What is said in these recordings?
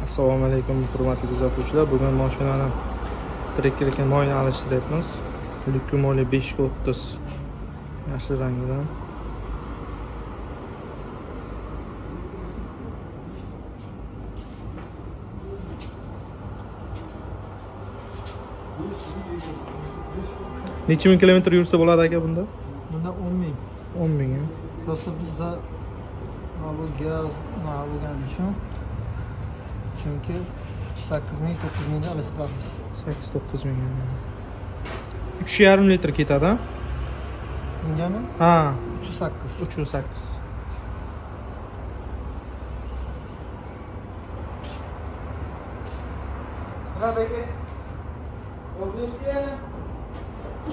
Assalomu alaykum hurmatli kuzatuvchilar. Bugun mashinani trekkerga moyni alishtiryapmiz. Lyukumoli 530 yashil rangidan. Necha ming kilometr yursa bo'ladi aka bunda? Bunda 10 ming. 10 ming. Aslida bizda bu gaz bo'lgani uchun chunki 8 ming 9 mingga alishtiramiz. 8-9 ming. 3,5 litr ketadi. Bungami? Ha, 308. 308.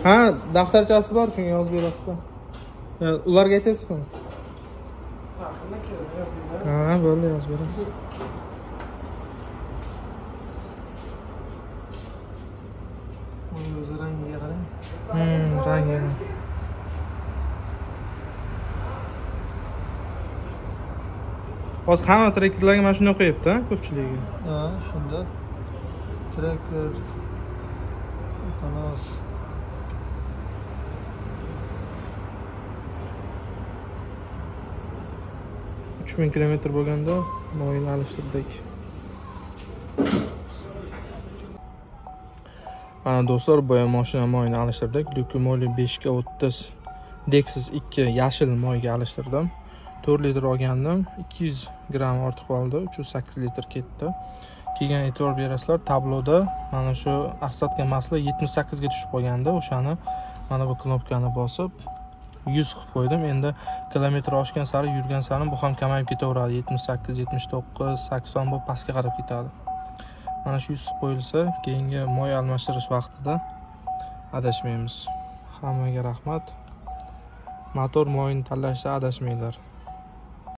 Ha, daftarchasi bor, shunga yozib berasizlar. Ularga aytyapsizmi? Ha, bo'ldi, yozib berasiz. O'zi rangiga qarang. Rangi. Hozir hamma trekkerlarga mana shunday qo'yibdi, ko'pchiligi. Ha, shunda trekker qo'nos 3000 kilometr bo'lganda moyni alishtirdik. Mana do'stlar, bu mashina moyni alishtirdik. Lyukumoli 530 Dexus 2 yashil moyga alishtirdim. 4 litr olgandim, 200 gram ortiq qoldi, 308 litr ketdi. Keyin e'tibor berasizlar, tabloda mana shu asfaltga masla 78 ga tushib qolganda, o'shani mana bu knopkani bosib 100 qilib qo'ydim. Endi kilometr oshgan sari, yurgan sari bu ham kamayib ketaveradi. 78, 79, 80 bu pastga qarab ketadi. Mana shu 100 qilib qo'yilsa, keyingi moy almashtirish vaqtida adashmaymiz. Hammaga rahmat. Motor moyini tanlashda adashmanglar.